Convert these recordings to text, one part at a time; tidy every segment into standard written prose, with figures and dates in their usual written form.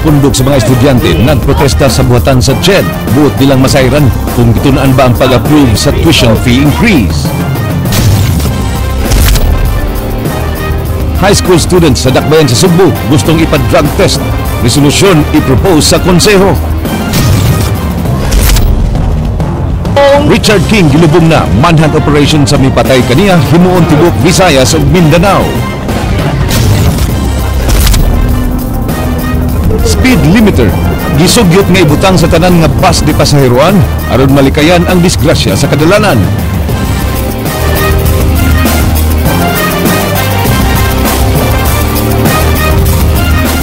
pundok sa mga estudyante nagprotesta sa buhatan sa JED. Buot nilang masayran kung gitunaan ba ang pag-approve sa tuition fee increase. High school students sa Dakbayan sa Subo gustong ipad-drug test. Resolusyon i-propose sa konseho. Richard King gilubong na manhunt operation sa mipatay kaniya himuon tibok Visayas ug Mindanao. Speed limiter gisugyot nga ibutang sa tanan nga bus di pasaheroan aron malikayan ang disgrasya sa kadalanan.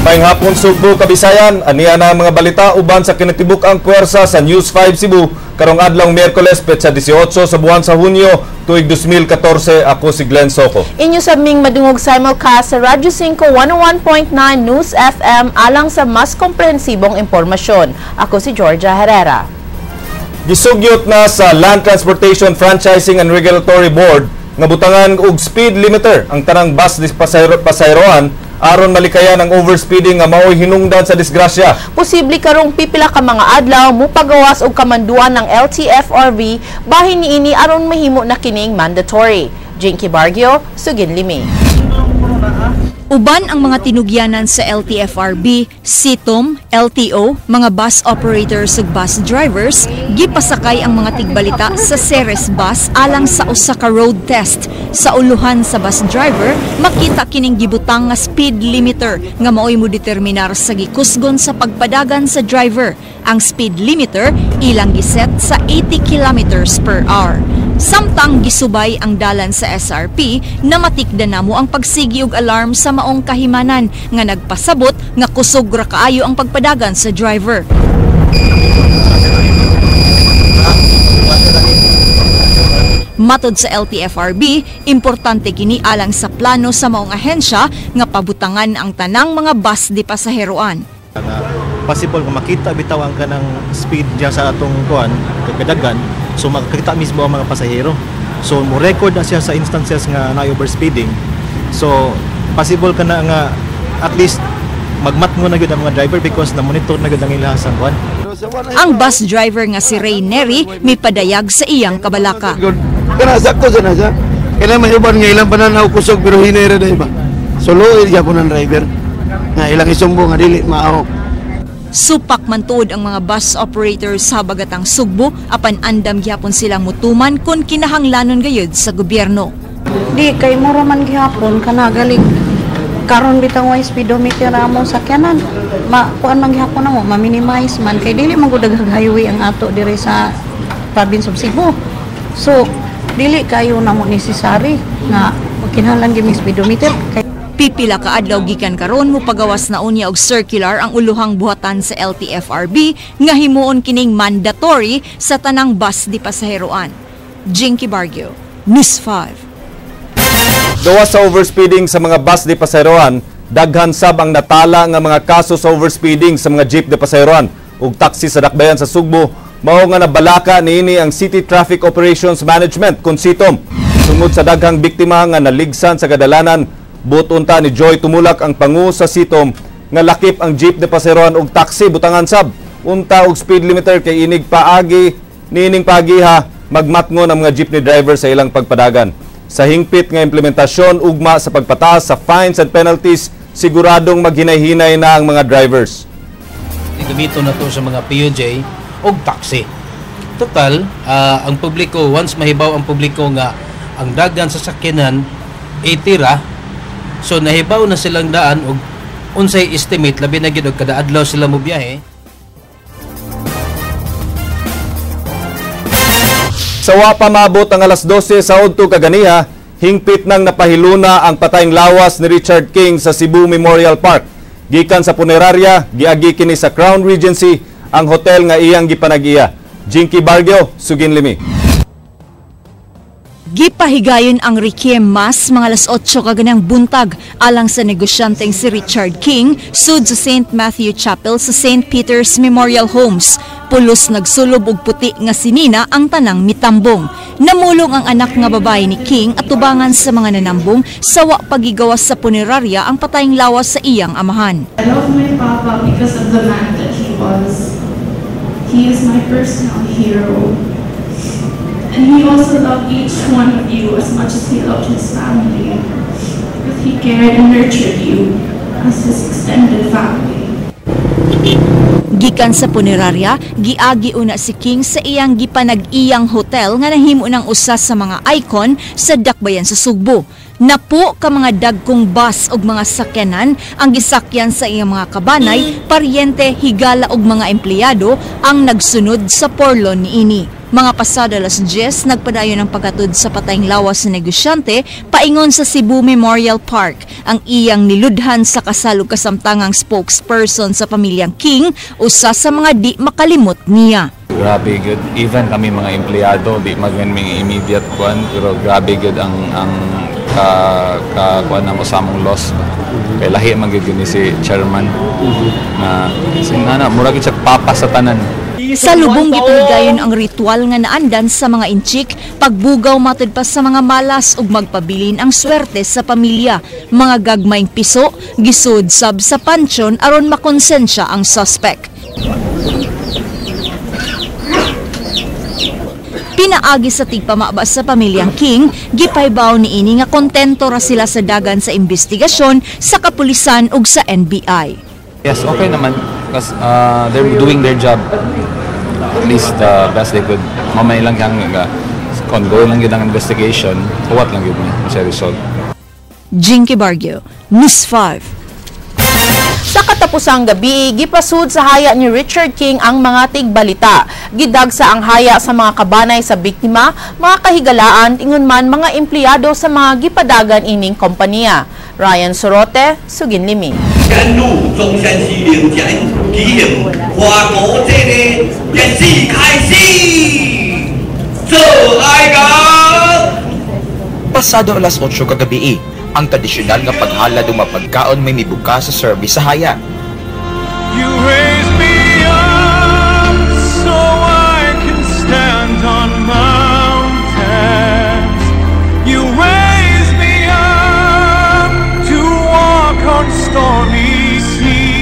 Maayong hapon Sugbo, Kabisayan. Aniya na mga balita uban sa kinatibuk ang puwersa sa News 5 Cebu karong adlaw Miyerkules petsa 18 sa buwan sa Hunyo tuig 2014. Ako si Glenn Soco. Inyo sabming madungog simulcast sa Radyo 5 101.9 News FM alang sa mas komprehensibong impormasyon. Ako si Georgia Herrera. Gisugyot na sa Land Transportation Franchising and Regulatory Board nga butangan og speed limiter ang tanang bus di pasaheroan aron malikayan ang overspeeding nga mao'y hinungdan sa disgrasya. Posible karong pipila ka mga adlaw mupagawas og kamanduan ng LTFRB bahin niini aron mahimo na kining mandatory. Jinky Bargio, Sugin Limi. Uban ang mga tinugyanan sa LTFRB, SITOM, LTO, mga bus operators ug bus drivers, gipasakay ang mga tigbalita sa Ceres bus alang sa usa ka road test. Sa uluhan sa bus driver, makita kining gibutang nga speed limiter nga mao'y mo determinar sa gikusgon sa pagpadagan sa driver. Ang speed limiter ilang giset sa 80 kilometers per hour. Samtang gisubay ang dalan sa SRP na matikda namo ang pagsigi og alarm sa maong kahimanan nga nagpasabot nga kusog ra kaayo ang pagpadagan sa driver. Matod sa LTFRB, importante kini alang sa plano sa maong ahensya nga pabutangan ang tanang mga bus di pasaheroan. Possible kung makita bitaw ang kanang speed diya sa atong kuan kagdagan, so makakita mismo ang mga pasahero. So mo record na siya sa instances nga na overspeeding. So possible kana nga at least magmatngo na gyud ang mga driver because na monitor na gyud ang ilahang kuan. Ang bus driver nga si Ray Neri may padayag sa iyang kabalaka. Kana sakto sa nasa. Kailan may uban nga ilang pananaw kusog pero hinera na iba. Solo iya po ng driver. Nga ilang isumbo nga dili mao. Supak man tuod ang mga bus operators sa Bagatang Sugbo apan andam gyapon silang mutuman kun kinahanglanon gayud sa gobyerno. Di kay mura man gihapon kana galing karon bitang way speedometer amo sakyanan. Kuan man gihapon namo ma-minimize man kay dili man gud daghang highway ang ato diri sa province of Cebu. So dili kayo namo necessary nga kinahanglan gyud speedometer kay pipila ka adlaw gikan karon mo pagawas na unya og circular ang uluhang buhatan sa LTFRB nga himuon kining mandatory sa tanang bus di pasaheroan. Jinky Bargio, News 5. Gawas sa overspeeding sa mga bus di pasaheroan, daghan sab ang natala nga mga kaso sa overspeeding sa mga jeep di pasaheroan ug taxi sa Dakbayan sa Sugbo. Mao nga nabalaka niini ang City Traffic Operations Management kun SITOM. Tungod sa daghang biktima nga naligsan sa kadalanan, butunta ni Joy Tumulak ang pangu sa SITOM nga lakip ang jeep de pasaheroan ug taxi butangan sab unta og speed limiter kay inig paagi nining pagiha magmatngon ang mga jeepney driver sa ilang pagpadagan. Sa hingpit nga implementasyon ugma sa pagpataas sa fines and penalties, siguradong maghinay-hinay na ang mga drivers. Gamito na to sa mga PUJ ug taxi. Total, ang publiko once mahibaw ang publiko nga ang dagan sa sakyanan itira. So nahibaw na silang daan og unsay estimate labi na gyud og kada adlaw sila mo biyahe. Sa wa pa maabot ang alas 12 sa udto kaganiha, hingpit nang napahiluna ang patayng lawas ni Richard King sa Cebu Memorial Park. Gikan sa punerarya, giagi kini sa Crown Regency, ang hotel nga iyang gipanag-iya. Jinky Bargio, Sugin Limi. Gipahigayon ang requiem mass mga alas 8 kaganang buntag alang sa negosyanteng si Richard King sud sa St. Matthew Chapel sa St. Peter's Memorial Homes. Pulos nagsulob og puti nga sinina ang tanang mitambong. Namulong ang anak nga babae ni King at tubangan sa mga nanambong sa wa pagigawas sa punerarya ang patayng lawas sa iyang amahan. I love my papa because of the man that he was. He is my personal hero. And he also loved each one of you as much as he loved his family. Because he cared and nurtured you as his extended family. Gikan sa punerarya, giagi una si King sa iyang gipanag-iyang hotel nga nahimo ng usa sa mga icon sa dakbayan sa Sugbo. Napo ka mga dagkong bus og mga sakyanan ang gisakyan sa iyang mga kabanay, paryente, higala og mga empleyado ang nagsunod sa porlon niini. Mga pasada alas 10, nagpadayon ang pagkatud sa patayng lawas sa negosyante paingon sa Cebu Memorial Park. Ang iyang niludhan sa kasalog kasamtangang spokesperson sa pamilyang King, usa sa mga di makalimot niya. Grabe good. Even kami mga empleyado, di magandang immediate kwan, pero grabe good ang kuan na mo sa among loss. Kay lahi magiging si chairman na sinana murag siya papa sa tanan. Sa lubong gipahigayon ang ritual nga naandan sa mga inchik, pagbugaw matud pa sa mga malas ug magpabilin ang swerte sa pamilya. Mga gagmayng piso gisud sab sa pansyon aron makonsensya ang suspect. Pinaagi sa tigpamabas sa pamilyang King, gipaybaw niini nga kontento ra sila sa dagan sa investigasyon sa kapulisan ug sa NBI. Yes, okay naman because they're doing their job at least the best they could. Mamay lang kang ongoing lang yun ang investigation, huwat lang yun sa result. Jinky Bargio, News 5. Sa katapusang gabi, gipasud sa haya ni Richard King ang mga tigbalita. Gidagsa ang haya sa mga kabanay sa biktima, mga kahigalaan, ingon man mga empleyado sa mga gipadagan ining kompanya. Ryan Sorote, Sugin Liming. Pasado alas 8 kagabi, ang tradisyonal nga paghalad ng mapagkaon may mibuka sa service sa haya. You raise me up so I can stand on mountains. You raise me up to walk on stormy seas.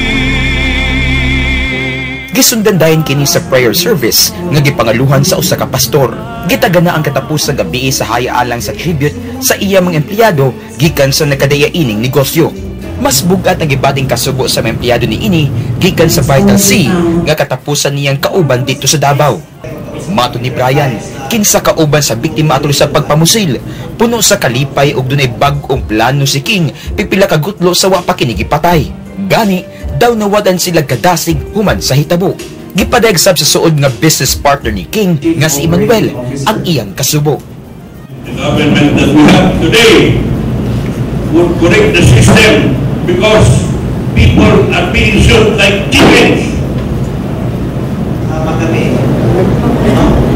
Gisundan dayon kini sa prayer service nga gipangaluhan sa usa ka pastor. Gitagana ang katapusang gabi sa haya alang sa tribute sa iya mga empleyado gikan sa nakadaya ining negosyo. Mas bugat ang gibating kasubo sa mga empleyado ni ini gikan sa Vital C nga katapusan niyang kauban dito sa Davao. Mato ni Brian, kinsa kauban sa biktima atol sa pagpamusil, puno sa kalipay ug dunay bag-ong plano si King pipila ka gutlo sa wa pa kini gipatay. Gani daw nawadan sila kadasig human sa hitabo. Gipadayag sab sa suod nga business partner ni King nga si Emmanuel ang iyang kasubo. The government that we have today would correct the system because people are being shot like chickens. Tama kami.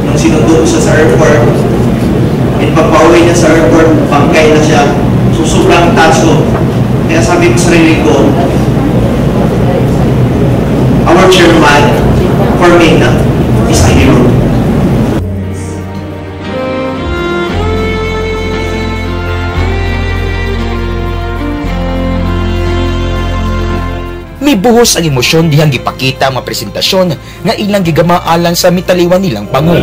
Nung sinundo siya sa airport, pagpauwi niya sa airport, bangkay na siya. So sobrang taso. Kaya sabi ko sa sarili ko, our chairman, for me, is a hero. May buhos ang emosyon dihang gipakita ang mga presentasyon nga ilang gigamaalan sa mitaliwan nilang pangu.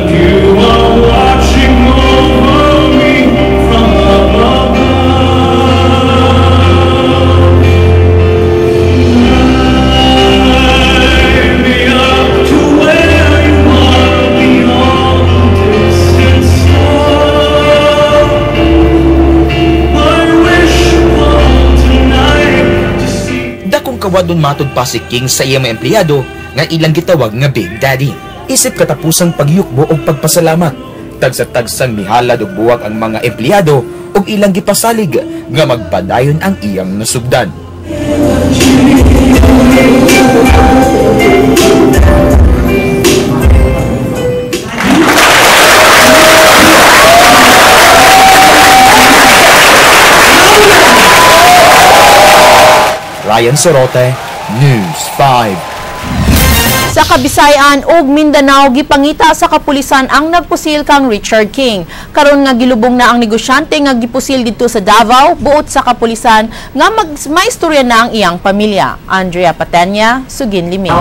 Kawadon matod pa si King sa iyang mga empleyado nga ilang gitawag nga Big Daddy. Isip katapusang pagyukbo o pagpasalamat. Tagsa-tagsang mihalad o buwag ang mga empleyado o ilang gipasalig nga magpadayon ang iyang nasugdan. Ryan Sorote, News 5. Sa Kabisayan ug Mindanao gipangita sa kapulisan ang nagpusil kang Richard King. Karon nga gilubong na ang negosyante nga gipusil didto sa Davao buot sa kapulisan nga maistorya na ang iyang pamilya. Andrea Patenya, Sugin Liming.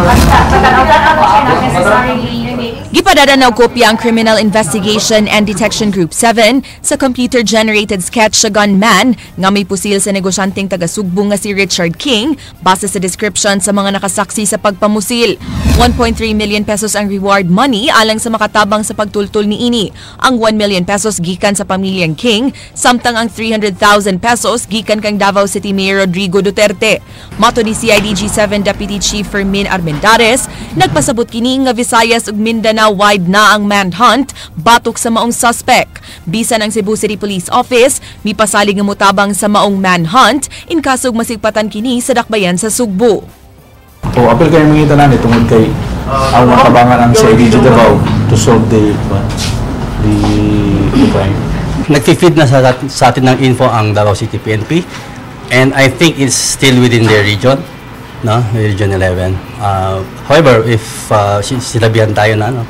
Gipadadanaw kopya ang Criminal Investigation and Detection Group 7 sa computer-generated sketch sa gunman nga may pusil sa negosyanteng taga-Sugbo nga si Richard King base sa description sa mga nakasaksi sa pagpamusil. 1.3 million pesos ang reward money alang sa makatabang sa pagtultol ni ini. Ang 1 million pesos gikan sa pamilyang King, samtang ang 300,000 pesos gikan kang Davao City Mayor Rodrigo Duterte. Mato ni CIDG-7 Deputy Chief Fermin Armendariz, nagpasabot kini nga Visayas ug Mindanao wide na ang manhunt batok sa maong suspect. Bisan ang Cebu City Police Office, mipasalig nga mutabang sa maong manhunt in kasog masigpatan kini sa dakbayan sa Sugbo. O apel kayo mga itanan tungod kay ang matabangan ang CIDG Davao to solve the crime. Nag-feed na sa atin ng info ang Davao City PNP and I think it's still within their region, no? Region 11. However, if sinabihan tayo na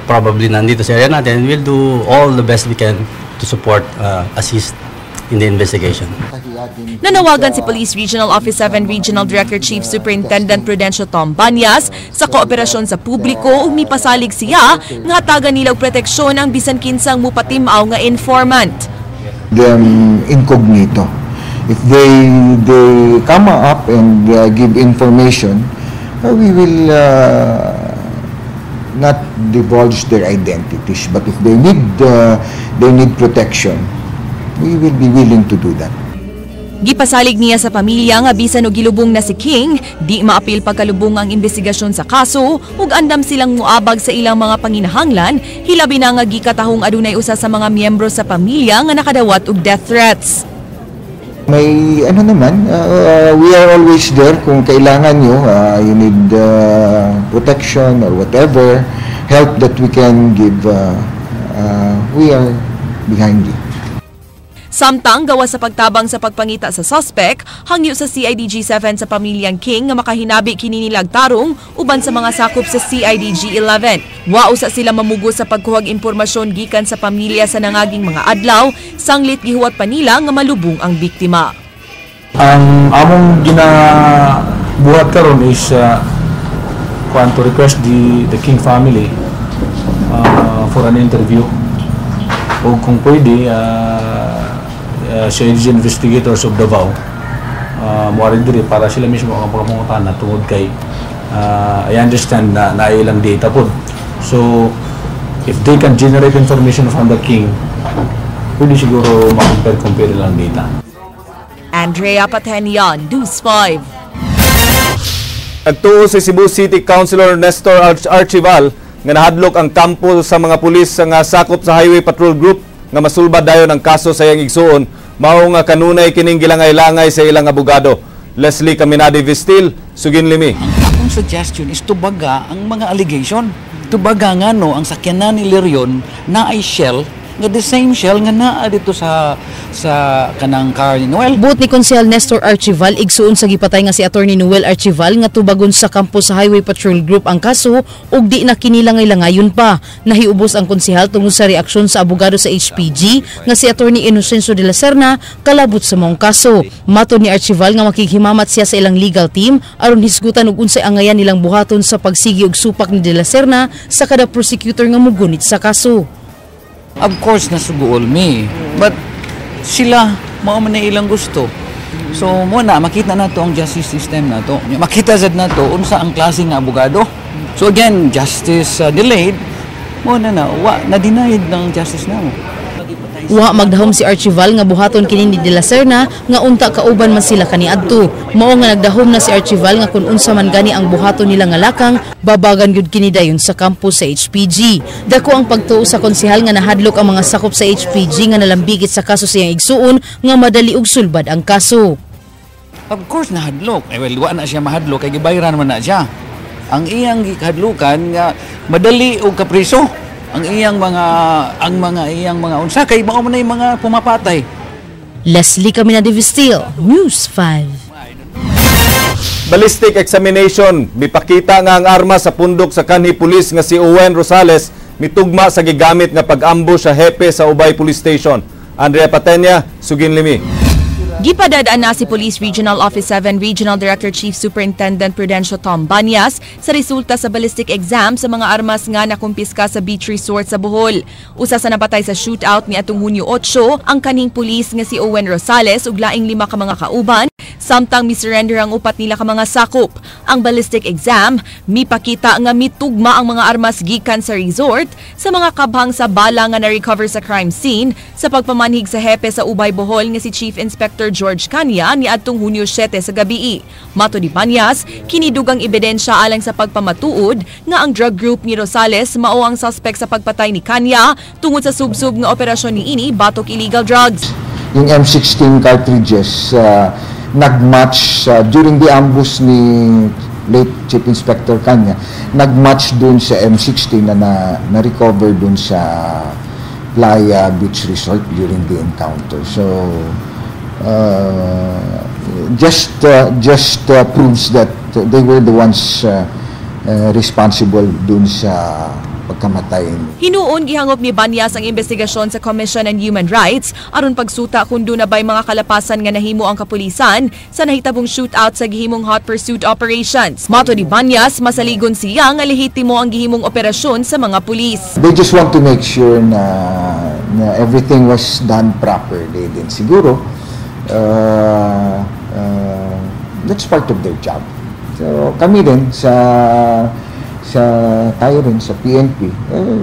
probably nandito sa area natin, we'll do all the best we can to support, assist in the investigation. Nanawagan si Police Regional Office 7 Regional Director Chief Superintendent Prudencio Tom Banyas sa kooperasyon sa publiko ug mipasalig siya nga hatagan nila og proteksyon ang bisan kinsang mupatimaw nga informant. Them incognito. If they come up and give information, we will not divulge their identities. But if they need protection, we will be willing to do that. Gipasalig niya sa pamilya nga bisan og gilubong na si King, di maapil pagkalubong ang investigasyon sa kaso ug andam silang muabag sa ilang mga panginahanglan, hilabi na nga gikatahong adunay usa sa mga miyembro sa pamilya nga nakadawat og death threats. May we are always there kung kailangan nyo, you need protection or whatever help that we can give, we are behind you. Samtang gawa sa pagtabang sa pagpangita sa suspect, hangyo sa CIDG-7 sa pamilyang King nga makahinabi kini nilag tarong uban sa mga sakop sa CIDG-11. Wa usa sila mamugo sa pagkuhag impormasyon gikan sa pamilya sa nangaging mga adlaw, sanglit gihuwat pa nila nga malubong ang biktima. Ang among ginabuhat karon is to request the King family for an interview. O kung pwede, CIDG investigators of Davao muarin diri para sila mismo ang pagpamungutan na tungod kay I understand na nailang data po. So if they can generate information from the King, pwede siguro compare lang data. Andrea Patenya, News 5. Nagtuo si Cebu City Councilor Nestor Archival nga nahadlok ang kampo sa mga pulis nga sakop sa Highway Patrol Group nga masulbad dayon ang kaso sa iyang igsuon, mao nga kanunay kining gilangay-langay sa ilang abogado. Leslie Caminadi Vistil, Sugin Limi. Ang akong suggestion is tubaga ang mga allegation. Tubaga nga no, ang sakyanan ni Lerion na ay shell, nga the same shell nga naa dito sa kanang car ni Noel. Buot ni Konsehal Nestor Archival, igsuon sa gipatay nga si Attorney Noel Archival nga tubagon sa kampo sa Highway Patrol Group ang kaso ug di na kinilangay-langayon pa. Nahiubos ang konsehal tungod sa reaksyon sa abogado sa HPG nga si Attorney Inocencio de la Serna kalabot sa maong kaso. Mato ni Archival nga makighimamat siya sa ilang legal team aron hisgutan og unsay angayan nilang buhaton sa pagsigi og supak ni de la Serna sa kada prosecutor nga mugunit sa kaso. Of course, nasuguol me. But sila, mao man na ilang gusto. So, muna, makita na to ang justice system na to. Makita sad na to, unsa ang klase nga abogado. So again, justice delayed, muna na-denied ng justice na mo. Wa magdahom si Archival nga buhaton kini ni de la Serna nga unta kauban man sila kaniadto. Mao nga nagdahom na si Archival nga kun unsa man gani ang buhaton nila nga lakang, babagan gyud kini dayon sa kampo sa HPG. Dako ang pagtuo sa konsehal nga nahadlok ang mga sakop sa HPG nga nalambigit sa kaso sa iyang igsuon nga madali og sulbad ang kaso. Of course nahadlok. Well, wa na siya mahadlok kay gibayaran man na siya. Ang iyang gihadlukan nga madali og kapriso. Ang iyang mga unsa kay mao man ay mga pumapatay. Leslie Camina de Vistil, News 5. Ballistic examination, mipakita nga ang armas sa pundok sa kanhi pulis nga si Owen Rosales mitugma sa gigamit nga pag-ambush sa hepe sa Ubay Police Station. Andrea Patenya, Suginlimi. Gipadadaan na si Police Regional Office 7 Regional Director Chief Superintendent Prudencio Tom Banyas sa resulta sa ballistic exam sa mga armas nga nakumpiska sa beach resort sa Bohol. Usa sa napatay sa shootout ni atong Hunyo 8 ang kaning pulis nga si Owen Rosales ug laing 5 ka mga kauban, samtang misurrender ang 4 nila ka mga sakop. Ang ballistic exam mipakita nga mitugma ang mga armas gikan sa resort sa mga kabhang sa bala nga na-recover sa crime scene sa pagpamanhig sa hepe sa Ubay Bohol nga si Chief Inspector George Kanya ni adtong Hunyo 7 sa gabi. Mato ni Banyas, kinidugang ebidensya alang sa pagpamatuod nga ang drug group ni Rosales mao ang suspect sa pagpatay ni Kanya tungod sa subsub nga operasyon ni ini batok illegal drugs. Yung M16 cartridges nagmatch during the ambush ni late Chief Inspector Kanya, nagmatch dun sa M16 na recover dun sa Playa Beach Resort during the encounter. So just proves that they were the ones responsible dun sa pagkamatay. Hinuon gihangop ni Banyas ang investigasyon sa Commission on Human Rights aron pagsuta kung doon na ba'y mga kalapasan nga nahimo ang kapulisan sa nahitabong shootout sa gihimong hot pursuit operations. Mato ni Banyas, masaligon siya nga lehitimo ang gihimong operasyon sa mga pulis. They just want to make sure na everything was done properly din. Siguro that's part of their job. So kami rin tayo rin sa PNP,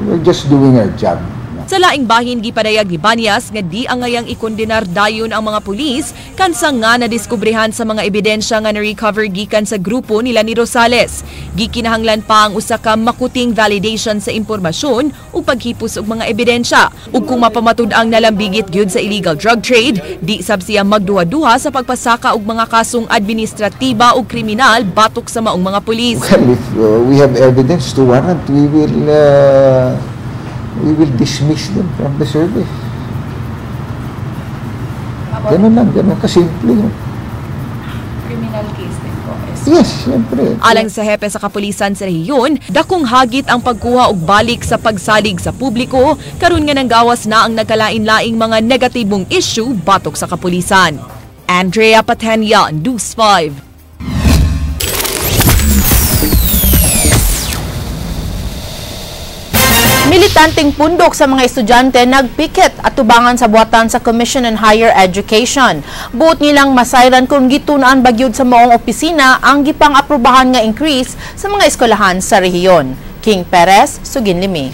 we're just doing our job. Sa laing bahin gipadayag ni Banyas nga di angayang ikondenar dayon ang mga pulis kansa nga nadiskubrehan sa mga ebidensya nga na-recover gikan sa grupo nila ni Rosales. Gikinahanglan pa ang usa ka makuting validation sa impormasyon ug paghipos og mga ebidensya. Ug kung mapamatud-ang nalambigit gyud sa illegal drug trade, di sab siya magduha-duha sa pagpasaka og mga kasong administratiba ug kriminal batok sa maong mga pulis. Well, if we have evidence to warrant, we will dismiss them from the service. Ganun lang, ganun kasimple. Criminal case din po. Yes, siyempre. Alang sa hepe sa kapulisan sa rehiyon, dakong hagit ang pagkuha og balik sa pagsalig sa publiko, karon nga nanggawas na ang nagkalain-laing mga negatibong issue batok sa kapulisan. Andrea Patenya, News 5. Militanteng pundok sa mga estudyante nagpiket at tubangan sa buhatan sa Commission on Higher Education. Buot nilang masayran kung gitunaan bagyod sa maong opisina ang gipang-aprobahan nga increase sa mga eskwelahan sa rehiyon. King Perez, Suginlimi.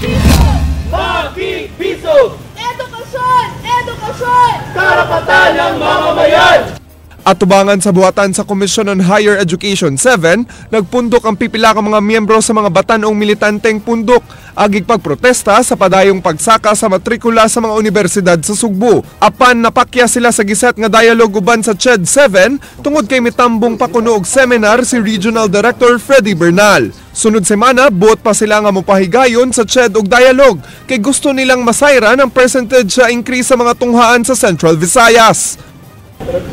Bakit piso? Edukasyon! Edukasyon! Karapatan ng mamamayan! At tubangan sa buhatan sa Commission on Higher Education 7, nagpundok ang pipila ka mga miyembro sa mga batanong militanteng pundok agig pagprotesta sa padayong pagsaka sa matrikula sa mga universidad sa Sugbo. Apan napakya sila sa giset nga dialogue uban sa CHED 7 tungod kay mitambong pakuno og seminar si Regional Director Freddy Bernal. Sunod semana, buot pa sila nga mopahigayon sa CHED og dialogue kay gusto nilang masayran ang percentage sa increase sa mga tunghaan sa Central Visayas.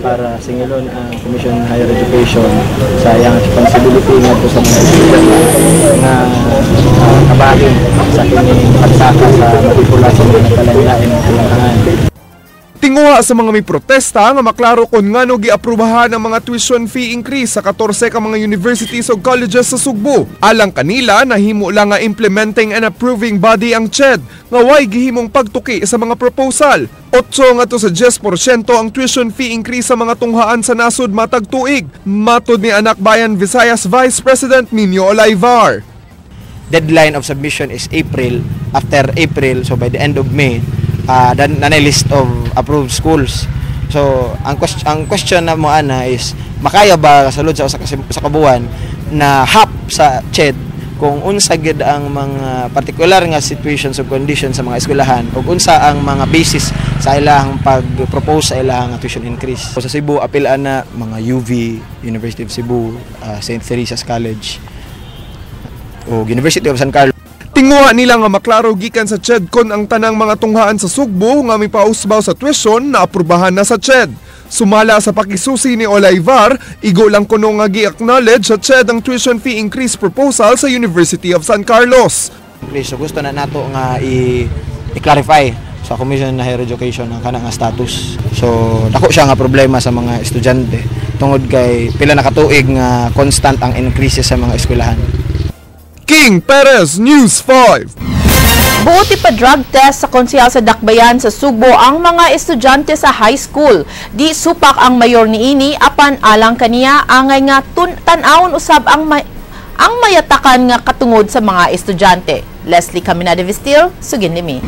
Para singilon ang Commission on Higher Education sa iyang responsibility nga po sa mga estudyante nga kabahin sa kining pagsaka sa matrikula sa mga nagkalain-lain ng kailangan. Tinguha sa mga may protesta nga maklaro kung ngano giaprubahan ang mga tuition fee increase sa 14 ka mga universities o colleges sa Sugbo. Alang kanila, nahimo lang nga implementing and approving body ang CHED nga way gihimong pagtuki sa mga proposal. 8 nga to sa 10% ang tuition fee increase sa mga tunghaan sa nasud matag tuig. Matod ni Anak Bayan Visayas Vice President Nino Olaivar. Deadline of submission is April. After April, so by the end of May, nanay list of approved schools. So ang question na mo ana is makaya ba kasulod sa kabuan na half sa CHED kung unsa gid ang mga particular nga situations o conditions sa mga eskwelahan ug unsa ang mga basis sa ilang pag-propose sa ilang tuition increase. So, sa Cebu apilaan na mga UV, University of Cebu, St. Teresa's College o University of San Carlos. Tinguha nila nga maklaro gikan sa CHED-CON ang tanang mga tunghaan sa Sugbo nga mipausbaw sa tuition na aprubahan na sa CHED. Sumala sa pakisusi ni Olaivar, igo lang kuno nga gi-acknowledge sa CHED ang tuition fee increase proposal sa University of San Carlos. Please, so gusto na nato nga i-clarify sa Commission na Higher Education ang kanang status. So dako siya nga problema sa mga estudyante tungod kay pila na katuig nga constant ang increases sa mga eskwelahan. King Perez, News 5. Buti pa drug test sa konsehal sa Dakbayan sa Sugbo ang mga estudyante sa high school. Di supak ang mayor niini apan alang kaniya angay nga tan-awon usab ang mayatakan nga katungod sa mga estudyante. Leslie Caminada Vistil, sugin nimi.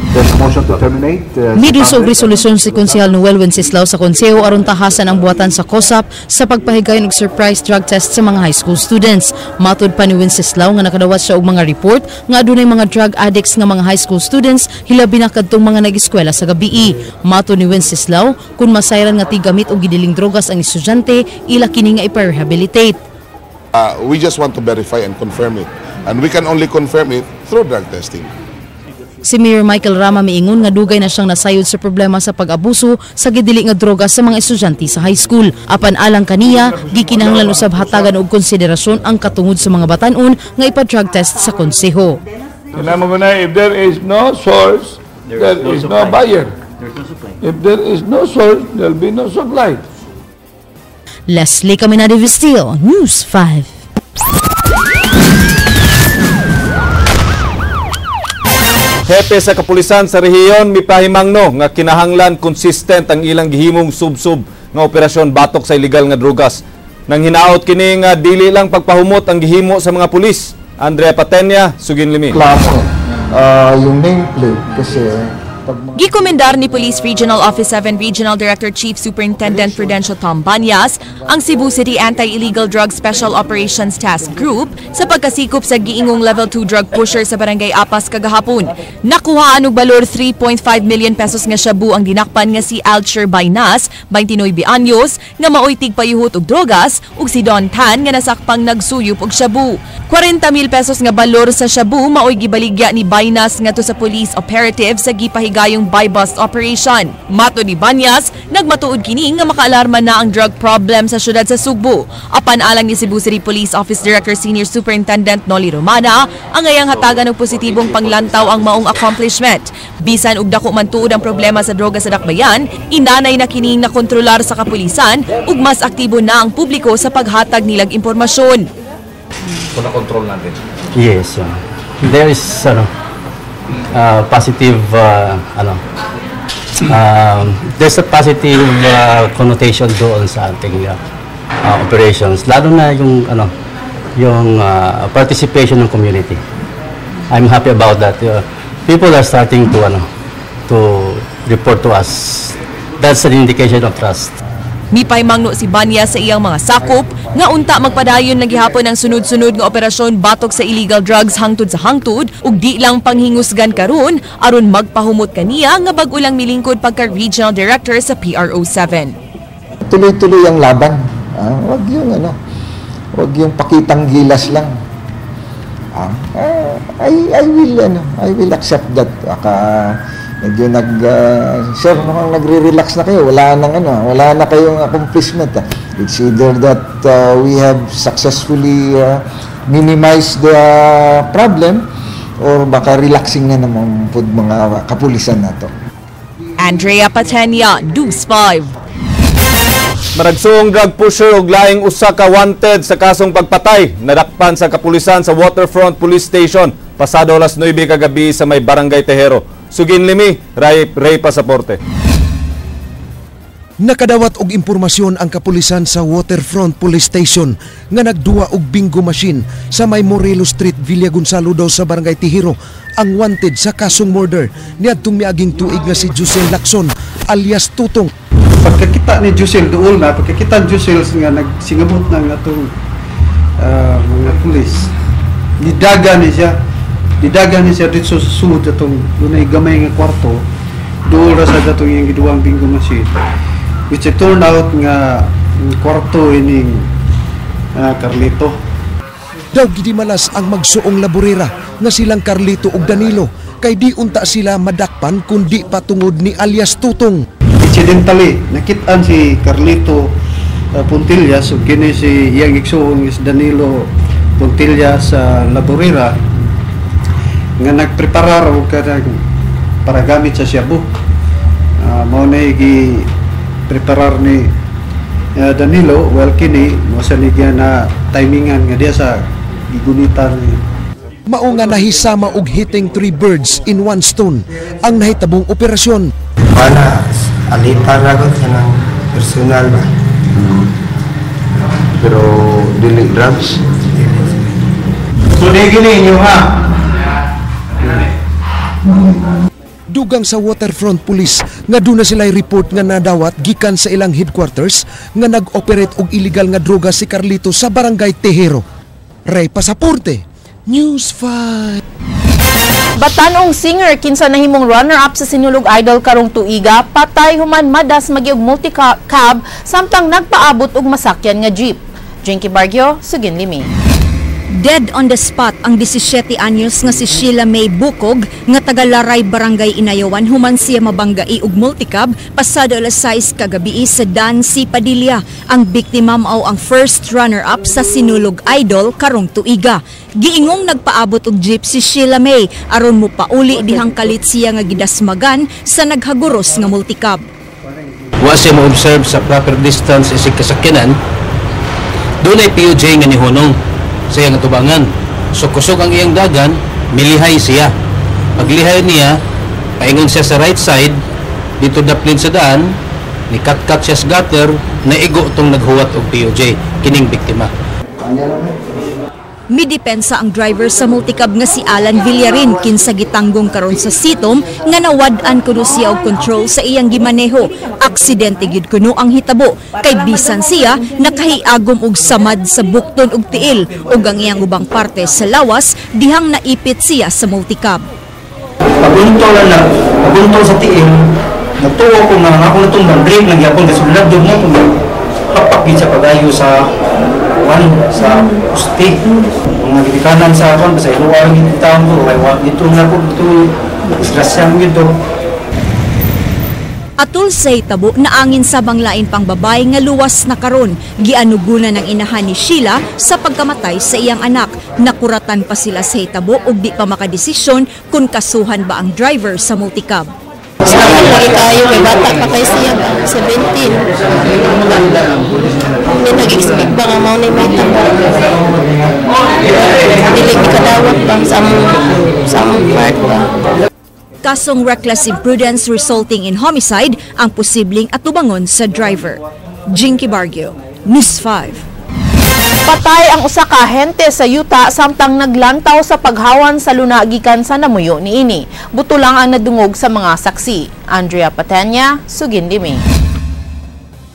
Midus og resolusyon si Konsehal Noel Wenceslao sa konseho aron tahasan ang buhatan sa COSAP sa pagpahigayon og surprise drug test sa mga high school students. Matud pa ni Wenceslao nga nakadawat siya og mga report nga adunay mga drug addicts nga mga high school students hilabi na kadtong mga nag-eskwela sa gabii. Matud ni Wenceslao kun masayran nga tigamit og gidiling drogas ang estudyante ila kini nga ipa-rehabilitate. We just want to verify and confirm it. And we can only confirm it through drug testing. Si Mayor Michael Rama miingon nga dugay na siyang nasayod sa problema sa pag-abuso sa gidili nga droga sa mga estudyante sa high school. Apan alang kaniya, gikinahanglan usab hatagan og konsiderasyon ang katungod sa mga batan-on nga ipa-drug test sa konseho. If there is no source, there is no buyer. If there is no source, there will be no supply. Leslie Caminada Vistil, News 5. Hepe sa kapulisan sa rehiyon mipahimangno nga kinahanglan consistent ang ilang gihimong sub-sub nga operasyon batok sa illegal nga drugas. Nang hinaot kini nga dili lang pagpahumot ang gihimo sa mga pulis. Andrea Patenya, sugin limi. Yung nameplate kasi Gikomendar ni Police Regional Office 7 Regional Director Chief Superintendent Prudencio Tom Banyas ang Cebu City Anti-Illegal Drug Special Operations Task Group sa pagkasikop sa giingong Level 2 drug pusher sa Barangay Apas kagahapon. Nakuhaan og balor 3.5 million pesos nga shabu ang dinakpan nga si Alcher Baynas, 29 anyos, nga maoy tigpayuhot og drogas, ug si Don Tan nga nasakpang nagsuyop og shabu. 40,000 pesos nga balor sa shabu maoy gibaligya ni Baynas ngadto sa police operative sa gipahigayong buy-bust operation. Mato ni Banyas, nagmatuod kini nga makaalarma na ang drug problem sa syudad sa Sugbo. Apan alang ni Cebu City Police Office Director Senior Superintendent Noli Romana, ang ayang hatagan og positibong panglantaw ang maong accomplishment. Bisan og dako man tuod ang problema sa droga sa Dakbayan, inanay na kining nakontrolar sa kapulisan ug mas aktibo na ang publiko sa paghatag nilang impormasyon. Kung na-control natin. Yes. There is positive there's a positive connotation doon sa ating operations, lalo na yung participation ng community. I'm happy about that. People are starting to report to us. That's an indication of trust. Mipahimangno si Banyas sa iyang mga sakop nga unta magpadayon na gihapon ang sunod-sunod nga operasyon batok sa illegal drugs hangtod sa hangtod ug di lang panghingusgan karon aron magpahumot kaniya nga bag-o lang milingkod pagka regional director sa PRO7. Tuloy-tuloy ang laban. Wag yung pakitang gilas lang. I will accept that. Medyo sir, mukhang nagre-relax na kayo. Wala na kayong accomplishment. It's either that we have successfully minimized the problem or baka relaxing na naman po mga kapulisan na to. Andrea Patenya, News 5. Maragsuong drug pusher og laing usa ka wanted sa kasong pagpatay nadakpan sa kapulisan sa Waterfront Police Station pasado alas 9 kagabi sa may Barangay Tejero. Sugin limi, Ray Pasaporte. Nakadawat og impormasyon ang kapulisan sa Waterfront Police Station nga nagduwa og bingo machine sa may Morelos Street, Villa Gonzalo daw sa Barangay Tejero ang wanted sa kasong murder niadtong miaging tuig nga si Jusel Lacson alias Tutong. Pagkakita ni Jusel doon na, pagkakita ni Jusel nga nagsingabot ng atong mga pulis, nidagan niya dito sa sud atong dunay gamay nga kwarto doon ra sa datong yung giduwang bingo machine, which it turned out nga kwarto ining Carlito. Daw gidi malas ang magsuong laborera nga silang Carlito ug Danilo kay di unta sila madakpan kundi patungod ni alias Tutong. Incidentally, nakitaan si Carlito Puntillas ug kini si iyang igsuong is Danilo Puntillas sa laborera nga nagpreparar og para gamit sa Shabu. Mao na gi-preparar ni Danilo, well kini mo sa niya na timingan nga diya sa gigunitan. Mao nga nahisama og hitting 3 birds in one stone ang nahitabong operasyon. Para alita ragot ng personal ba. Pero dili drugs. So di gini inyo ha. Dugang sa Waterfront Police nga duna sila'y report nga nadawat gikan sa ilang headquarters nga nag-operate og illegal nga droga si Carlito sa Barangay Tejero. Ray Pasaporte, News 5. Batanong singer kinsa nahimong runner-up sa Sinulog Idol karong tuiga, patay human madas magiog multi-cab samtang nagpaabot og masakyan nga jeep. Jinky Bargyo, Sugin Limi. Dead on the spot ang 17 anyos nga si Sheila May Bukog nga taga Laray Barangay Inayawan human siya mabanggai og multicab pasado alas 6 kagabi sa Dan C. Padilla. Ang biktima mao ang first runner-up sa Sinulog Idol karong tuiga. Giingong nagpaabot og jeep si Sheila May aron mo pauli dihang kalit siya nga gidasmagan sa naghaguros nga multicab. Wa siya mo-observe sa proper distance isig kasakyanan. Doon ay POJ nga nihunong sa iyang atubangan. So kusog ang iyang dagan, milihay siya. Paglihay niya, paingon siya sa right side, dito daplin sa daan, nikat-kat siya sa gutter, naigo itong naghuwat og POJ, kining biktima. Midepensa ang driver sa multicab nga si Alan Villarin kinsa gitanggong karon sa sitom nga nawad-an kuno siya og control sa iyang gimaneho. Aksidente gid kuno ang hitabo kay bisan siya nakahiagom og samad sa bukton ug tiil ug ang iyang ubang parte sa lawas dihang naipit siya sa multicab. Pabuntol na, pabuntol sa tiil. Nagtuo ko nga ako natong brake nagyapon kasi ladog mo kung kapakit sa pagayo sa sa usti. Mga gitikanan sa akon sa iluwar gid taon ko kay wa dito na ko dito disgrasya gito. Atul sa hitabo naangin sa banglain pang babae nga luwas na karon gianugunan ng inahan ni Sheila sa pagkamatay sa iyang anak. Nakuratan pa sila sa hitabo ug di pa makadesisyon kung kasuhan ba ang driver sa multicab. Salamat lagi tayo, may bata pa kayo siya, 17. Hindi nag-expect ba nga mo na may tabo. Dili ikadawat ba sa among part ba. Kasong reckless imprudence resulting in homicide ang posibleng atubangon sa driver. Jinky Bargyo, News 5. Patay ang usa ka ahente sa yuta samtang naglantaw sa paghawan sa luna gikan sa namuyo niini. Buto lang ang nadungog sa mga saksi. Andrea Patenya, Sugin Limi.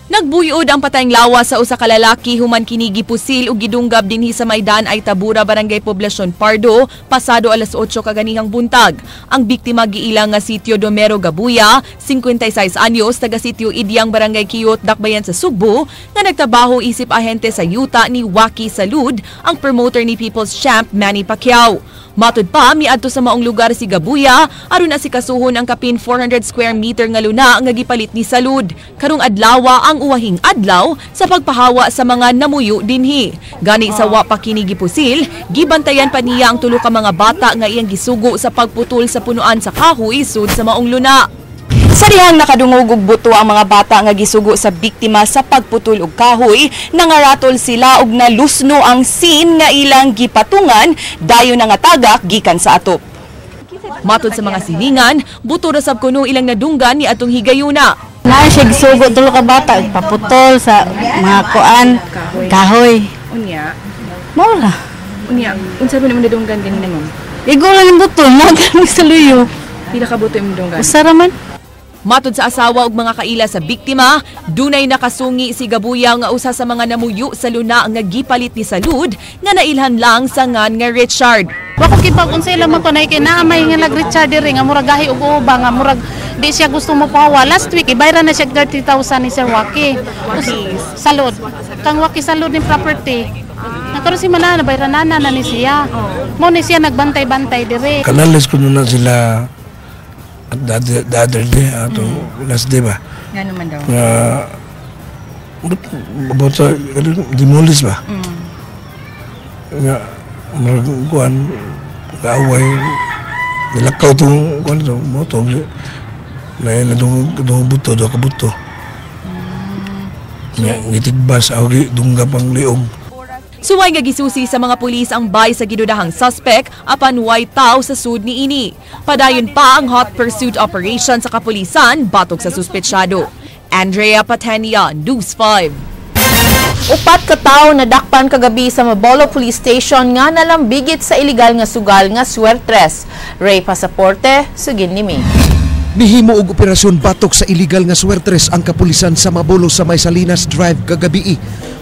Nagbuyod ang patayng lawas sa usa ka lalaki human kini gipusil ug gidunggab dinhi sa Maydan ay Tabura Barangay Poblacion Pardo pasado alas 8 kaganihang buntag. Ang biktima giilang nga si Teodomero Gabuya, 56 anyos, taga sitio Idyang Barangay Kiyot, Dakbayan sa Sugbo, nga nagtrabaho isip ahente sa yuta ni Waki Salud, ang promoter ni People's Champ Manny Pacquiao. Matud pa, miadto sa maong lugar si Gabuya, aron asikasuhon ang kapin 400 square meter nga luna nga gipalit ni Salud. Karong adlawa ang uwahing adlaw sa pagpahawa sa mga namuyo dinhi. Gani sa wa pa kini gipusil, gibantayan pa niya ang tulo ka mga bata nga iyang gisugo sa pagputol sa punuan sa kahoy sud sa maong luna. Sa dihang nakadungog og buto ang mga bata nga gisugo sa biktima sa pagputol og kahoy, nangaratol sila og nalusno ang scene nga ilang gipatungan dayon nga tagak gikan sa atop. Matod sa mga silingan, buto ra sab kuno ilang nadunggan ni atong higayuna. Na siya gisugo tulo ka bata paputol sa mga kuan kahoy. Unya. Mao ra. Unya, unsa man imong nadunggan ganina ma'am? Igo lang ang buto, nagani sa luyo. Pila ka buto imong nadunggan? Usara man. Matod sa asawa ug mga kaila sa biktima, dunay nakasungi si Gabuya nga usa sa mga namuyo sa luna nga gipalit ni Salud nga nailhan lang sa ngan nga Richard. Wa ko kipa kun sa ila man kunay kay naamay nga lag Richard diri nga murag gahi og uba nga murag di siya gusto mo pahawa. Last week ibayra na siya 30,000 ni Sir Waki. Salud. Kang Waki Salud ni property. Nakaroon si Malana, bayranana na ni siya. Mo ni siya nagbantay-bantay dire. Kanalis ko na sila at the other day, last day ba? Nga naman daw. About sa demolish ba? Nga, magkuhan, kaaway, nilakaw itong kuhan ito, moto, na itong buto, do kabuto. Ngitigbas, awagi, dunggap ang liog. Suway nga gisusi sa mga pulis ang bay sa gidudahang suspect apan way tao sa sud ni ini. Padayon pa ang hot pursuit operation sa kapulisan batok sa suspetsyado. Andrea Patenia, News 5. Upat ka tawo nadakpan kagabi sa Mabolo Police Station nga nalambigit sa iligal nga sugal nga swertres. Ray Pasaporte, sugin ni Mi. Nihimo og operasyon batok sa illegal nga swertres ang kapulisan sa Mabolo sa May Salinas Drive kagabi.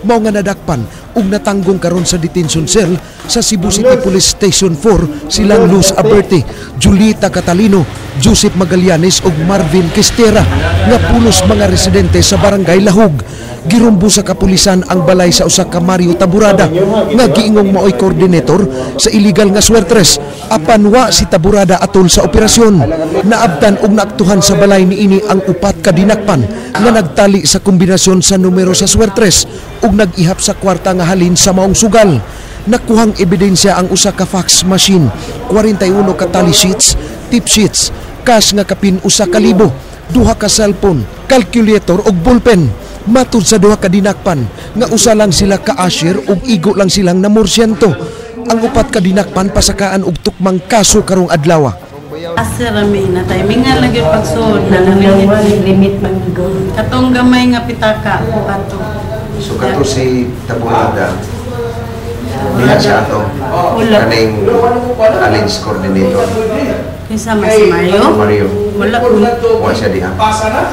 Mao nga nadakpan ug natanggong karon sa detention cell sa Cebu City Police Station 4 silang Luz Aberte, Julita Catalino, Joseph Magallanes ug Marvin Quistera nga pulos mga residente sa Barangay Lahog. Girumbo sa kapulisan ang balay sa usa ka Mario Taburada nga giingong maoy koordinator sa illegal nga swertres apan wa si Taburada atol sa operasyon. Naabtan og naaktuhan sa balay niini ang upat ka dinakpan nga nagtali sa kombinasyon sa numero sa swertres ug nag-ihap sa kwarta nga halin sa maong sugal. Nakuhang ebidensya ang usa ka fax machine, 41 ka tally sheets, tip sheets, cash nga kapin usa ka libo, duha ka cellphone, calculator ug ballpen. Matud sa duha ka dinakpan nga usa lang sila ka asher ug igo lang silang namorsyento. Ang upat ka dinakpan pasakaan og tukmang kaso karong adlaw. Asir rami na timing nga lagi pagsuod na limit mangigon. Katong gamay nga pitaka ko ato. So kato si Taburada. Diha siya ato. Kaning alliance coordinator. Kinsa man si Mario? Mario. Wala Wa siya diha.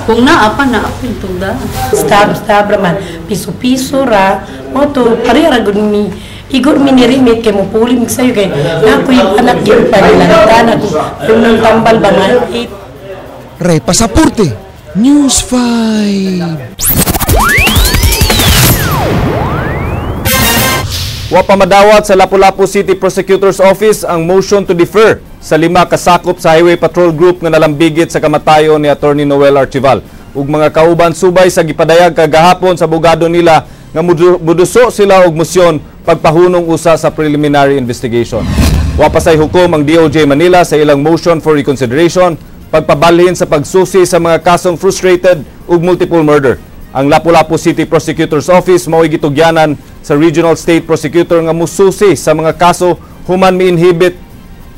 Kung naapa na apil tugda. Stab raman. Piso-piso ra. Mo to parira gud mi. Igor minirimit kay mo puli mig sayo kay na ko yung anak gyud pa nila tanan yung nang tambal ba nga. Ray Pasaporte, News 5. Wa pa madawat sa Lapu-Lapu City Prosecutor's Office ang motion to defer sa 5 kasakop sa Highway Patrol Group nga nalambigit sa kamatayon ni Attorney Noel Archival. Ug mga kauban subay sa gipadayag kagahapon sa abogado nila nga muduso sila og motion pagpahunong usa sa preliminary investigation. Wa pa say hukom ang DOJ Manila sa ilang motion for reconsideration pagpabalhin sa pagsusi sa mga kasong frustrated ug multiple murder. Ang Lapu-Lapu City Prosecutor's Office mao'y gitugyanan sa Regional State Prosecutor nga mususi sa mga kaso human mi-inhibit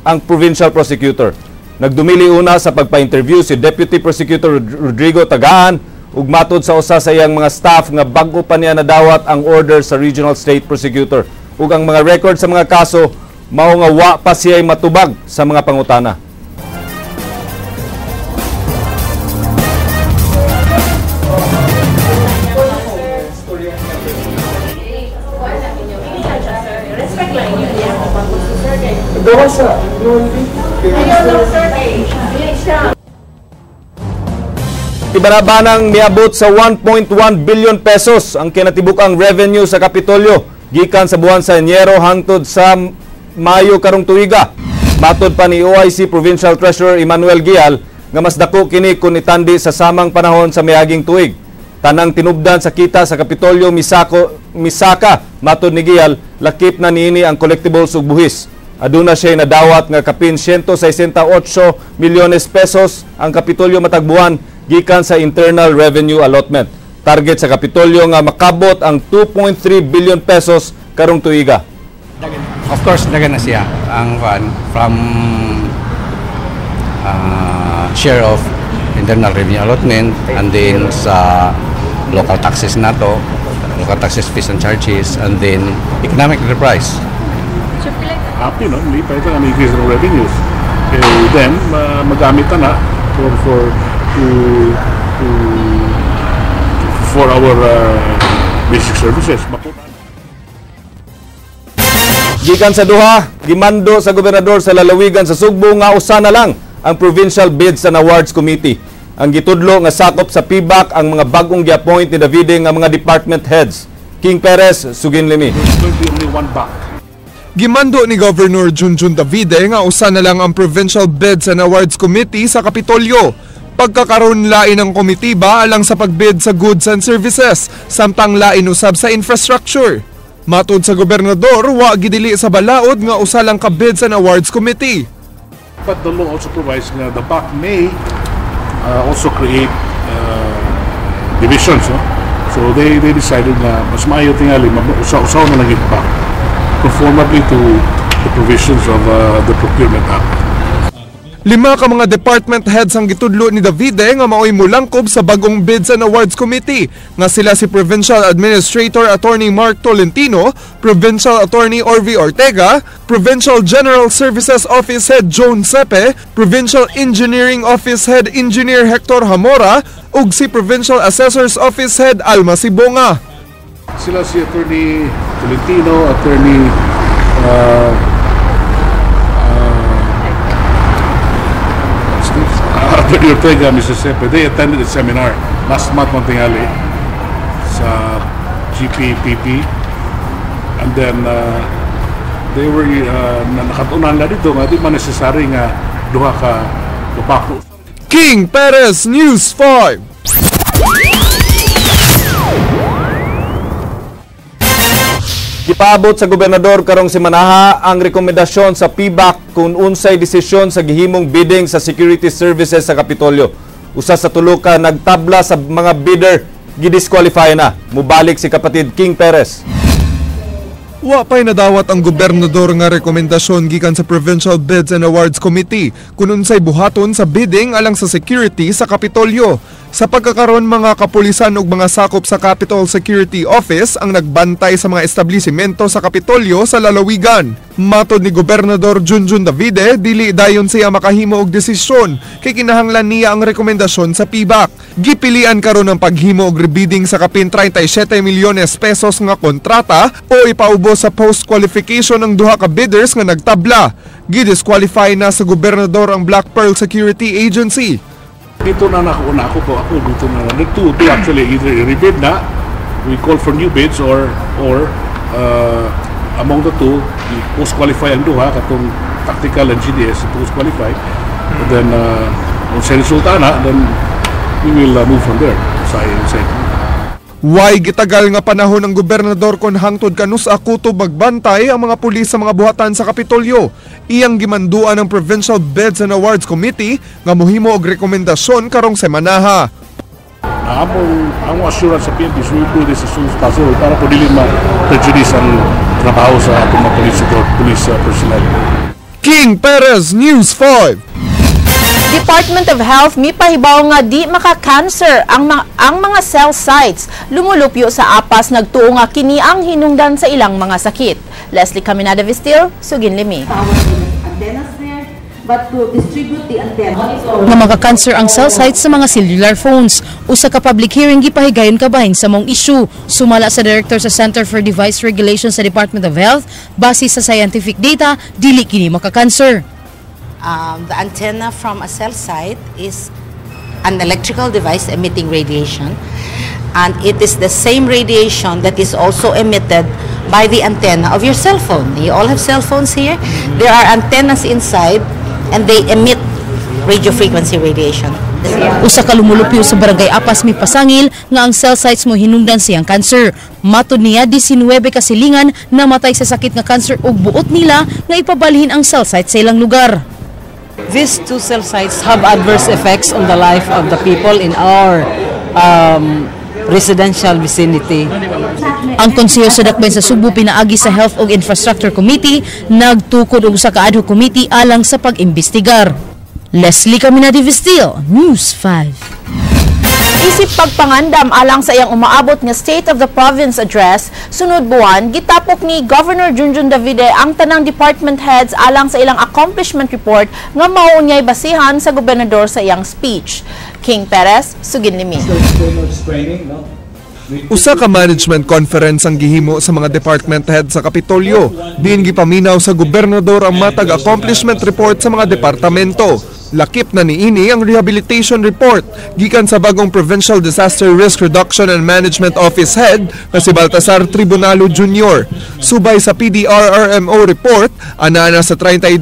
ang Provincial Prosecutor. Nagdumili una sa pagpa-interview si Deputy Prosecutor Rodrigo Tagaan ug matod sa usa sa iyang mga staff nga bag-o pa niya nadawat ang order sa Regional State Prosecutor. Ug ang mga record sa mga kaso mao nga wa pa siya'y matubag sa mga pangutana. Ibanabanang miabot sa 1.1 billion pesos ang kinatibuk-ang revenue sa Kapitolyo gikan sa buwan sa Enero hangtod sa Mayo karong tuiga. Matod pa ni OIC Provincial Treasurer Emmanuel Gial nga mas dako kini kun itandi sa samang panahon sa miaging tuig. Tanang tinubdan sa kita sa Kapitolyo misaka matod ni Gial lakip na niini ang collectibles ug buhis. Aduna siya nadawat nga kapin 168 milyones pesos ang Kapitolyo matagbuan gikan sa Internal Revenue Allotment. Target sa Kapitolyo nga makabot ang 2.3 billion pesos karong tuiga. Of course, dagan na siya ang from share of Internal Revenue Allotment and then sa local taxes nato, local taxes, fees and charges, and then economic enterprise. Happy, no? Hindi pa ito ang increase ng revenues. Then, magamit na for our basic services. Gikan sa duha, gimando sa gobernador sa lalawigan sa Sugbo nga usa na lang ang Provincial Bids and Awards Committee. Ang gitudlo nga sakop sa PBAC ang mga bagong gi-appoint ni Davide nga mga department heads. King Perez, Sugin Limi. There's going to be only one back. Gimando ni Governor Junjun Davide nga usa na lang ang Provincial Bids and Awards Committee sa Kapitolyo. Pagkakaroon lain ng komitiba alang sa pagbid sa goods and services, samtang lain usab sa infrastructure. Matud sa gobernador, wa gidili sa balaod nga usa lang ka Bids and Awards Committee. But the law also provides na the back may also create divisions. No? So they decided na mas maayo tingali usaw na lang yung back, conformably to the provisions of the Procurement Act. 5 ka mga department heads ang gitudlo ni Davide nga maoy mulangkob sa bagong Bids and Awards Committee nga sila si Provincial Administrator Attorney Mark Tolentino, Provincial Attorney Orvi Ortega, Provincial General Services Office Head Joan Sepe, Provincial Engineering Office Head Engineer Hector Hamora ug si Provincial Assessor's Office Head Alma Sibonga. Sila si Attorney Tolentino, Attorney Attorney Ortega, Mr. Sepe, they attended a seminar last month tingali sa GPPP, and then they were nakatunan na dito nga di man necessary nga duha ka lupako. King Perez, News 5. Gipaabot sa gobernador karong semanaha ang rekomendasyon sa PBAC kung unsay desisyon sa gihimong bidding sa security services sa Kapitolyo. Usa sa tulo ka nagtabla sa mga bidder gidisqualify na. Mubalik si kapatid King Perez. Wa pay nadawat ang gobernador nga rekomendasyon gikan sa Provincial Bids and Awards Committee kung unsay buhaton sa bidding alang sa security sa Kapitolyo. Sa pagkakaroon, mga kapulisan ug mga sakop sa Capitol Security Office ang nagbantay sa mga establisimento sa Kapitolyo sa lalawigan. Matod ni Gobernador Junjun Davide, dili dayon siya makahimo og desisyon kay kinahanglan niya ang rekomendasyon sa PBAC. Gipilian karon ang paghimo og rebidding sa kapin 37 milyones pesos nga kontrata o ipaubos sa post-qualification ng duha ka bidders nga nagtabla. Gidisqualify na sa gobernador ang Black Pearl Security Agency. Dito na ako dito na. The two actually either rebid na, we call for new bids, or among the two, post-qualify ang duha, katong tactical and GDS, post-qualify. And then, kung sa resulta na, then we will move from there. Way gitagal nga panahon ng gobernador kon hangtod kanus kutob magbantay ang mga pulis sa mga buhatan sa Kapitolyo. Iyang gimanduan ng Provincial Bids and Awards Committee nga mohimo og rekomendasyon karong semanaha. Ang assurance sa PNP, we will do this as soon as possible para po dili ma-prejudice ang trabaho sa atong mga police personnel. King Perez, News 5. Department of Health mipahibaw nga di maka-cancer ang mga cell sites. Lumulupyo sa apas nagtuo nga kini ang hinungdan sa ilang mga sakit. Leslie Caminada Vistil, Sugin Limi. But to distribute the antenna. Nga maka-cancer ang cell sites sa mga cellular phones. Usa ka public hearing gipahigayon kabahin sa mong issue. Sumala sa Director sa Center for Device Regulation sa Department of Health, base sa scientific data, dili kini maka-cancer. The antenna from a cell site is an electrical device emitting radiation, and it is the same radiation that is also emitted by the antenna of your cell phone. You all have cell phones here. There are antennas inside and they emit radio frequency radiation. Usa ka lumulupyo sa Barangay Apas mipasangil nga ang cell sites mo hinungdan siyang cancer. Matud niya 19 ka silingan namatay sa sakit nga cancer ug buot nila nga ipabalhin ang cell site sa ilang lugar. These two cell sites have adverse effects on the life of the people in our residential vicinity. Ang konseho sa Dakbayan sa Subo pinaagi sa Health ug Infrastructure Committee nagtukod og usa ka ad hoc committee alang sa pag-imbestigar. Leslie Caminada Vistil, News 5. Isip pagpangandam alang sa iyang umaabot nga State of the Province Address, sunod buwan, gitapok ni Governor Junjun Davide ang tanang department heads alang sa ilang accomplishment report nga mao unyay basihan sa gobernador sa iyang speech. King Perez, Sugin Limi. Usa ka management conference ang gihimo sa mga department head sa Kapitolyo. Diin gipaminaw sa gobernador ang matag accomplishment report sa mga departamento. Lakip na niini ang rehabilitation report gikan sa bagong Provincial Disaster Risk Reduction and Management Office Head na si Baltasar Tribunalo Jr. Subay sa PDRRMO report, anana sa 32%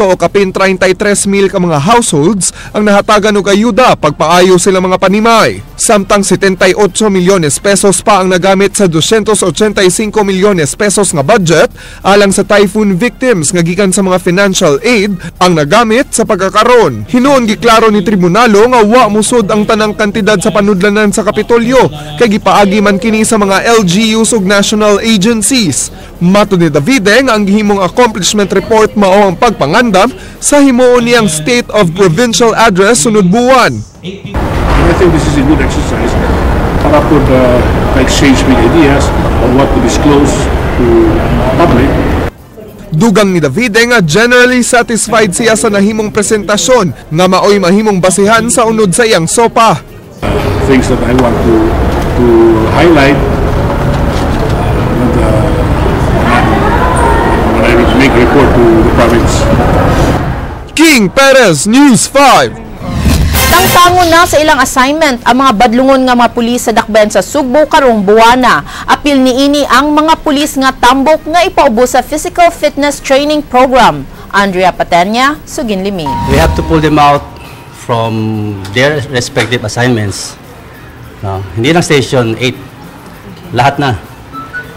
o kapin 33,000 ka mga households ang nahatagan og ayuda pagpaayo sila mga panimay. Samtang 78 milyones pesos pa ang nagamit sa 285 milyones pesos nga budget alang sa typhoon victims nga gikan sa mga financial aid ang nagamit sa pagkakaroon. Hinuon giklaro ni tribunalo nga wa musod ang tanang kantidad sa panudlanan sa Kapitolyo kay gipaagi man kini sa mga LGUs ug national agencies. Matud ni Davide nga ang gihimong accomplishment report mao ang pagpangandam sa himuon niyang State of Provincial Address sunod buwan. I think this is a good exercise para po exchange with ideas on what to disclose to public. Dugang ni Davide nga generally satisfied siya sa nahimong presentasyon nga maoy mahimong basihan sa unod sa iyang sopa. Things that I want to highlight when I make a report to the province. King Perez, News 5. Tangtangon na sa ilang assignment ang mga badlungon nga mga pulis sa dakbayan sa Sugbo karong buwana. Apil niini ang mga pulis nga tambok nga ipaubos sa physical fitness training program. Andrea Patenya, Sugin Limi. We have to pull them out from their respective assignments. No, hindi lang Station 8. Lahat na.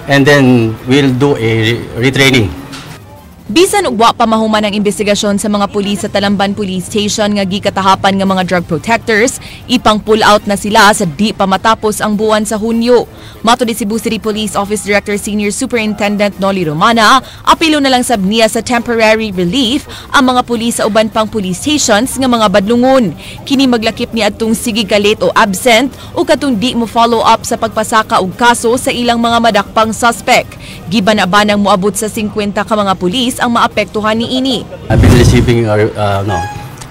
And then we'll do a retraining. Bisan ug wa pa mahuman ang investigasyon sa mga pulis sa Talamban Police Station nga gikatahapan nga mga drug protectors, ipang pull out na sila sa di pa matapos ang buwan sa Hunyo. Matud ni Cebu City Police Office Director Senior Superintendent Noli Romana, apilo na lang sab niya sa temporary relief ang mga pulis sa uban pang police stations nga mga badlungon. Kini maglakip ni adtong sige galit o absent o katong di mo follow up sa pagpasaka og kaso sa ilang mga madakpang suspect. Giban-abanang moabot sa 50 ka mga pulis ang maapektuhan niini. I've been receiving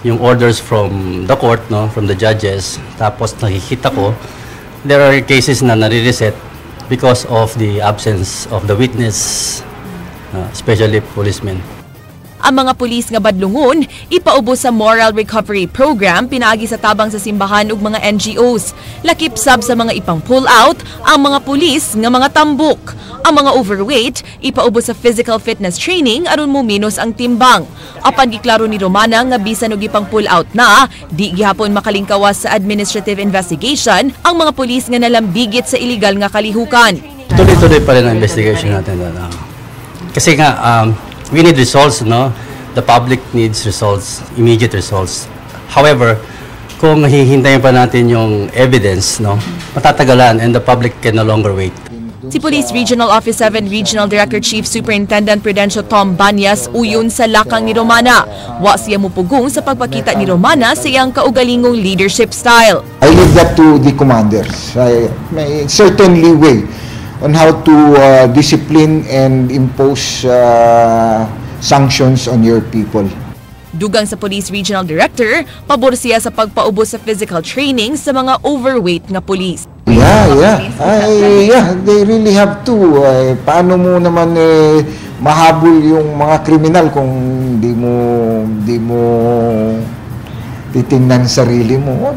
yung orders from the court, no, from the judges. Tapos nakikita ko there are cases na nare-reset because of the absence of the witness, especially policemen. Ang mga pulis nga badlungon ipaubos sa moral recovery program pinaagi sa tabang sa simbahan ug mga NGOs. Lakip sab sa mga ipang pull out ang mga pulis nga mga tambok. Ang mga overweight ipaubos sa physical fitness training aron muminos ang timbang. Apan giklaro ni Romana nga bisan og ipang pull out na di gihapon makalingkawas sa administrative investigation ang mga pulis nga nalambigit sa illegal nga kalihukan. Tuloy-tuloy pa rin ang investigation natin. Kasi nga we need results, no? The public needs results, immediate results. However, kung hihintayin pa natin yung evidence, no, matatagalan and the public can no longer wait. Si Police Regional Office 7 Regional Director Chief Superintendent Prudencio Tom Banyas uyon sa lakang ni Romana. Wa siya mupugong sa pagpakita ni Romana sa iyang kaugalingong leadership style. I leave that to the commanders. May certainly way on how to discipline and impose sanctions on your people. Dugang sa Police Regional Director, pabor siya sa pagpaubos sa physical training sa mga overweight nga pulis. Yeah, they really have to. Paano mo naman mahabol yung mga kriminal kung di mo titingnan sarili mo?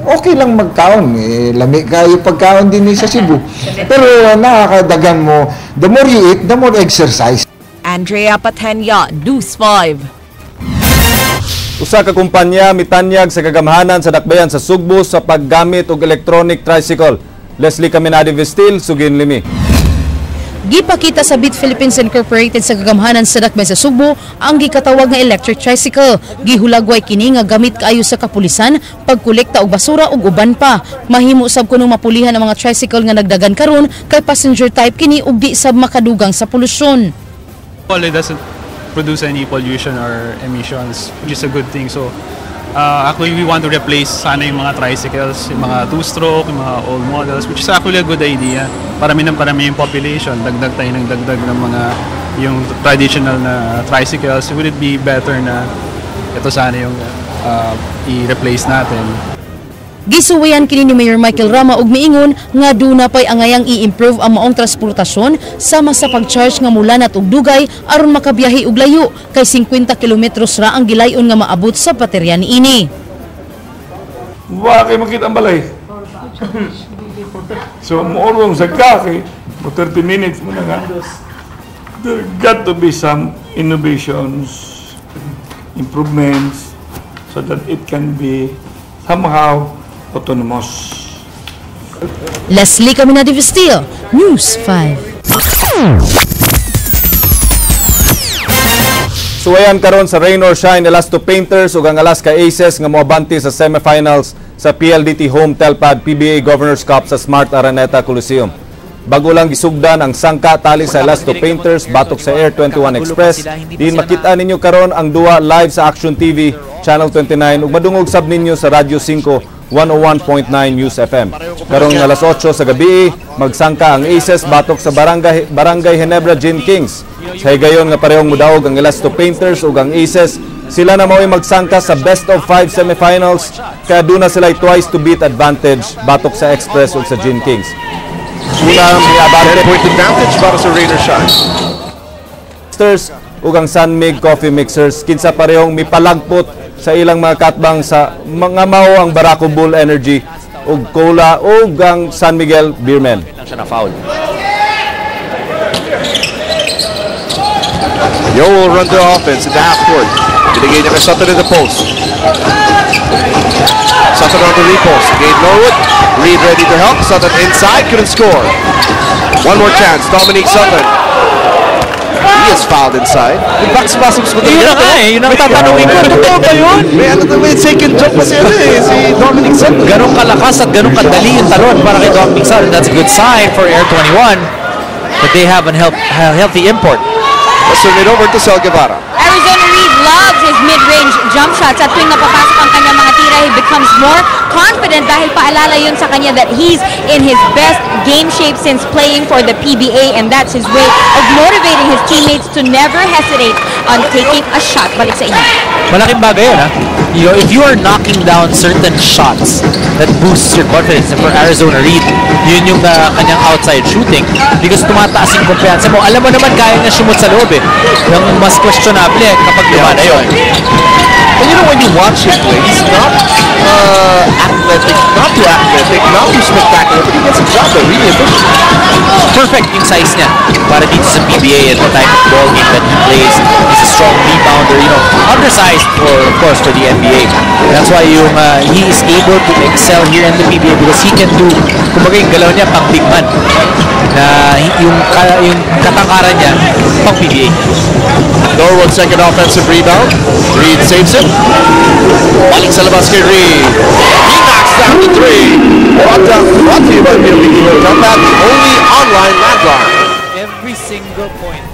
Okay lang magkaon. Lami kayo pagkaon din sa Cebu. Pero nakakadagan mo, the more you eat, the more exercise. Andrea Patenya, News 5. Usa ka kumpanya mitanyag sa kagamhanan sa dakbayan sa Sugbo sa paggamit og electronic tricycle. Leslie Caminadi Vestil, Sugin Limi. Gipakita sa Bit Philippines Incorporated sa kagamhanan sa dakbayan sa Sugbo ang gikatawag nga electric tricycle. Gihulagway kini nga gamit kaayo sa kapulisan, pagkolekta og basura ug uban pa. Mahimo sab kunong mapulihan ang mga tricycle nga nagdagan karon kay passenger type kini ug di sab makadugang sa polusyon. It doesn't produce any pollution or emissions, which is a good thing. So actually we want to replace sana yung mga tricycles, yung mga two-stroke, yung mga old models, which is actually a good idea. Parami yung population, dagdag tayo ng dagdag ng mga yung traditional na tricycles. Would it be better na ito sana yung i-replace natin? Gisuwayan kini ni Mayor Michael Rama ug miingon nga duna pay angayang i-improve ang maong transportasyon sama sa pag-charge nga mulanat ug dugay aron makabiyahe og layo kay 50 kilometros ra ang gilayon nga maabot sa baterya niini. Wa kay makita ang balay. So moorong sa kaki, 30 minutes mo na nga. There got to be some innovations, improvements, so that it can be somehow autonomous. Leslie Camina de Vistillo, News 5. Suwayan karon sa Rain or Shine Elasto Painters ug ang Alaska Aces nga moabante sa semifinals sa PLDT Home Telpad PBA Governors Cup sa Smart Araneta Coliseum. Bago lang gisugdan ang sangka tali sa Elasto Painters batok sa Air 21 Express, din makita ninyo karon ang duwa live sa Action TV Channel 29 ug madungog sab ninyo sa Radyo 5 101.9 News FM. Karong alas 8 sa gabi, magsangka ang Aces batok sa Barangay Ginebra Gin Kings. Sa higayon nga parehong mudaog ang Elasto Painters ug ang Aces, sila na mao'y magsangka sa best of 5 semifinals kaya doon na sila twice to beat advantage batok sa Express ug sa Gin Kings. Una may abante point advantage para sa Rain or Shine. Ug ang Sunmig Coffee Mixers kinsa parehong mipalagpot sa ilang mga katbang sa mga mao ang Barako Bull Energy ug Cola ug ang San Miguel Beermen. Siya na foul. Yo will run the offense in the half court. Binigay niya kay Sutton in the post. Sutton on the repost. Again Norwood. Reed ready to help. Sutton inside. Couldn't score. One more chance. Dominique Sutton. He is fouled inside. Yun na nga eh. Yun ang tatanungin ko. Totoo ba yun? May second job kasi si Dominique Sutton. Ganong kalakas at ganong kadali yung talon para kay Dominique Sutton. That's a good sign for Air 21 that they have a healthy import. Let's turn it over to Sel Guevara. Arizona Reed loves his mid-range jump shots. At tuwing napapasok ang kanyang mga tira, he becomes more confident dahil paalala yun sa kanya that he's in his best game shape since playing for the PBA, and that's his way of motivating his teammates to never hesitate on taking a shot. Balik sa inyo. Malaking bagay yun, ha? You know, if you are knocking down certain shots that boosts your confidence, and for Arizona Reed, yun yung kanyang outside shooting because tumataas yung kumpiyansa mo. Alam mo naman, kaya niya shumot sa loob eh. Yung mas questionable kapag lumana yun. And you know, when you watch him play, he's not athletic, not too athletic, not too spectacular, but he gets a job that really efficient. Perfect yung size niya para dito sa PBA and the type of ball game that he plays. He's a strong rebounder, you know, undersized of course for the NBA. That's why he is able to excel here in the PBA because he can do, kumbaga yung galaw niya pang big man. Na yung katangkaran niya pang PBA. Norwood second offensive rebound. Reed saves it. Balik sa labas kay Reed. He knocks down the three. Brought to you by PLDT Telpad, the only online landline. Every single point.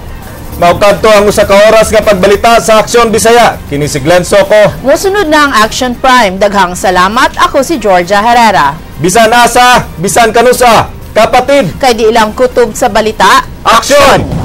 Maukadto ang usa ka oras nga pagbalita sa Aksyon Bisaya. Kini si Glenn Soco. Musunod na ang Action Prime. Daghang salamat. Ako si Georgia Herrera. Bisan asa, bisan kanusa, kapatid. Kay di ilang kutob sa balita. Aksyon!